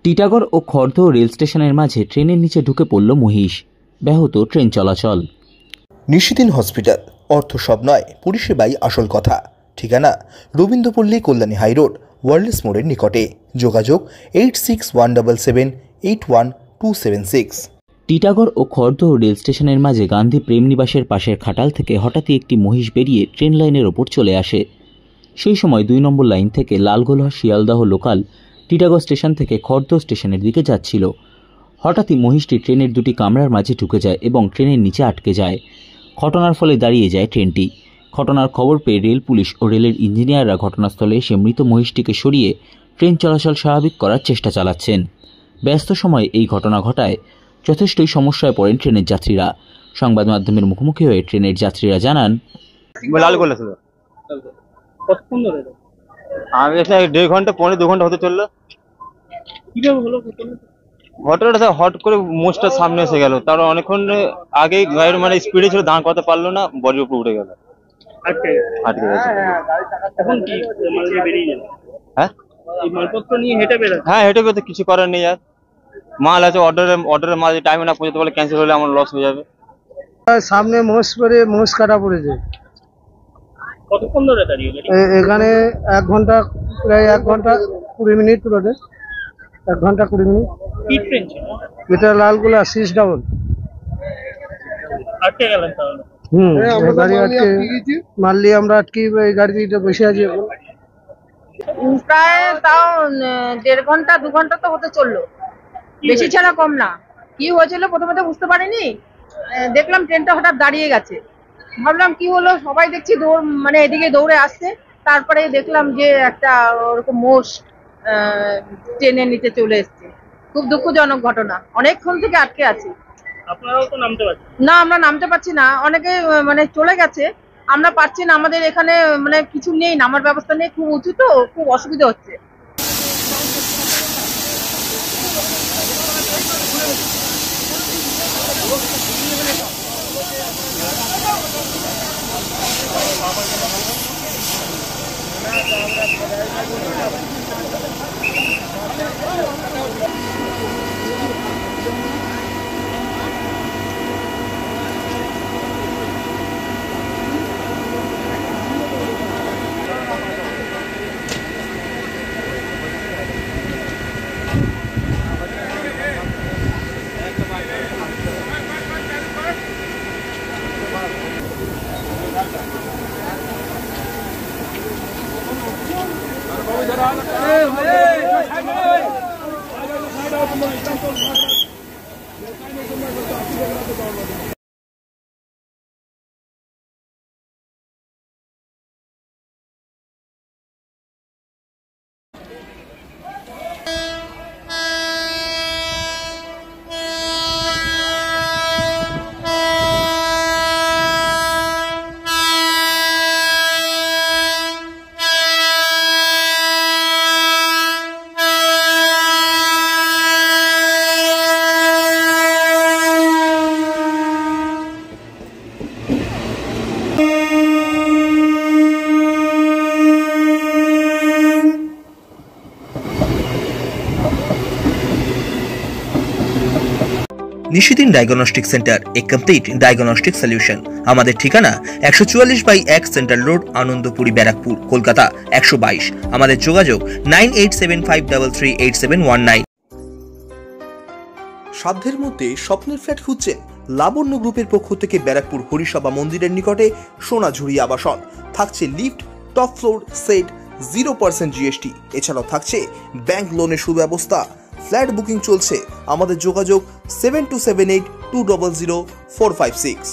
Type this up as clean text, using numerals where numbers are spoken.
টিটাগড় ও Khardah rail স্টেশনের মাঝে ট্রেনের নিচে ঢুকে পড়ল মহিষ, ব্যাহত ট্রেন চলাচল। নিশিদিন হসপিটাল, অর্থ সব নয়, পরিষেবাই আসল কথা। ঠিকানা রবীন্দ্রপল্লী কল্যাণী হাইরোড, ওয়ার্ল্ডস মোড়ের নিকটে। যোগাযোগ 8617781276। টিটাগড় ও খড়দহ রেল স্টেশনের মাঝে গান্ধী প্রেম নিবাসের পাশের খাটাল থেকে হঠাৎই একটি মহিষ বেরিয়ে ট্রেন লাইনের ওপর চলে আসে। সেই সময় 2 নম্বর লাইন থেকে লালগোলা শিয়ালদাহ লোকাল টিটাগড় স্টেশন থেকে খড়দহ স্টেশনের দিকে যাচ্ছিল। হঠাৎই মহিষটি ট্রেনের দুটি কামরার মাঝে ঢুকে যায় এবং ট্রেনের নিচে আটকে যায়। ঘটনার ফলে দাঁড়িয়ে যায় ট্রেনটি। ঘটনার খবর পেয়ে রেল পুলিশ ও রেলের ইঞ্জিনিয়াররা ঘটনাস্থলে এসে মৃত মহিষটিকে সরিয়ে ট্রেন চলাচল স্বাভাবিক করার চেষ্টা চালাচ্ছেন। ব্যস্ত সময়ে এই ঘটনা ঘটায় যথেষ্টই সমস্যায় পড়েন ট্রেনের যাত্রীরা। সংবাদ মাধ্যমের মুখোমুখি হয়ে ট্রেনের যাত্রীরা জানান, আমি 1.5 ঘন্টা 2 ঘন্টা হতে চললো। ঘটনাটা হট করে মোষটা সামনে এসে গেল, তার অনেকক্ষণ আগেই গাড়ির মানে স্পিডে ছিল, দাঁড় করতে পারলো না, বডির উপর উঠে গেল, আটকে গেছে। হ্যাঁ হেঁটে বেরোতে কিছু করার নেই, আর মাল আছে, অর্ডারের মাল টাইমে না পৌঁছাতে পারলে ক্যান্সেল হলে আমার লস হয়ে যাবে। সামনে মোষ কাটা পড়েছে। কতক্ষণ ধরে দাঁড়িয়ে এখানে 1 ঘন্টা, প্রায় 1 ঘন্টা 20 মিনিট রোডে, 1 ঘন্টা 20 মিনিট। কি ট্রেন ছিল এটা লালগোলা 6 ডাবল। আটকে গেলেন তাহলে? গাড়ি আটকে মারলি আমরা, আটকে এই গাড়িতে বসে আছি এখন। প্রায় তাও 1.5 ঘন্টা 2 ঘন্টা তো হতে চললো, বেশি ছাড়া কম না। কি হয়েছিল প্রথমে তো বুঝতে পারিনি, দেখলাম ট্রেনটা হঠাৎ দাঁড়িয়ে গেছে, ভাবলাম কি হলো, সবাই দেখছি মানে এদিকে দৌড়ে আসছে। তারপরে দেখলাম যে একটা ওরকম মোষ ট্রেনের নিচে চলে এসছে। খুব দুঃখজনক ঘটনা, অনেকক্ষণ থেকে আটকে আছি। আপনারাও তো নামতে পারছেন না? আমরা নামতে পারছি না, অনেকে মানে চলে গেছে, আমরা পারছি না। আমাদের এখানে মানে কিছু নেই, নামার ব্যবস্থা নেই, খুব উঁচু তো, খুব অসুবিধা হচ্ছে। নিশিদিন ডায়াগনস্টিক সেন্টার, এ কমপ্লিট ডায়াগনস্টিক সলিউশন। আমাদের ঠিকানা 144/1 সেন্ট্রাল রোড, আনন্দপুরি, ব্যারাকপুর, কলকাতা 122। আমাদের যোগাযোগ 9875338719। সাধ্যের মধ্যে স্বপ্নের ফ্ল্যাট খুঁজছেন? লাবণ্য গ্রুপের পক্ষ থেকে ব্যারাকপুর হরিসভা মন্দিরের নিকটে সোনাঝুরি আবাসন। থাকছে lift, top floor, set, 0% GST। এছাড়াও থাকছে ব্যাংক লোনের সুব্যবস্থা। ফ্ল্যাট বুকিং চলছে। আমাদের যোগাযোগ 7278200456।